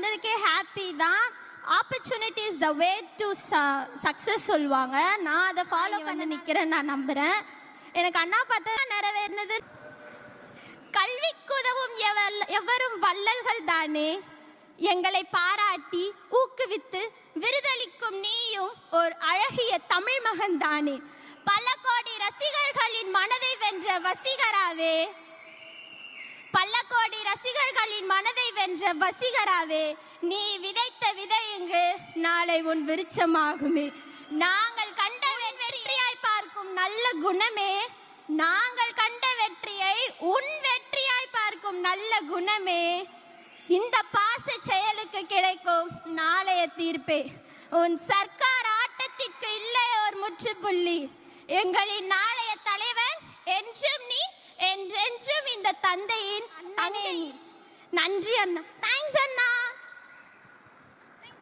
வந்ததுக்கே happy தான். Opportunity is the way to success சொல்லுவாங்க. நான் அதை ஃபாலோ பண்ண நிற்கிறேன், நான் நம்புகிறேன். எனக்கு அண்ணா பார்த்தா நிறைவேறினது. கல்விக்குதவும் எவரும் வள்ளல்கள் தானே, எங்களை பாராட்டி ஊக்குவித்து விருதளிக்கும் நீயும் ஒரு அழகிய தமிழ் மகன் தானே, பல கோடி ரசிகர்களின் மனதை வென்ற வசீகராவே, பல கோடி ரசிகர்களின் மனதை வென்ற வசீகராவே, நீ விதைத்த விதை இங்கு நாளை உன் விருட்சமாகுமே. நாங்கள் கண்ட வெற்றியாய் பார்க்கும் நல்ல குணமே, நாங்கள் கண்ட வெற்றியை உன் வெற்றியாய் பார்க்கும் நல்ல குணமே, இந்த பாச செயலுக்கு கிடைக்கும் நாளைய தீர்ப்பே. உன் சர்க்கார் ஆட்டத்திற்கு இல்லை ஒரு முற்றுப்புள்ளி. எங்களின் நாளைய தலைவன் என்றும் நீ, என்றென்றும் இந்த தந்தையின் அண்ணே. நன்றி அண்ணா. தேங்க்ஸ் அண்ணா.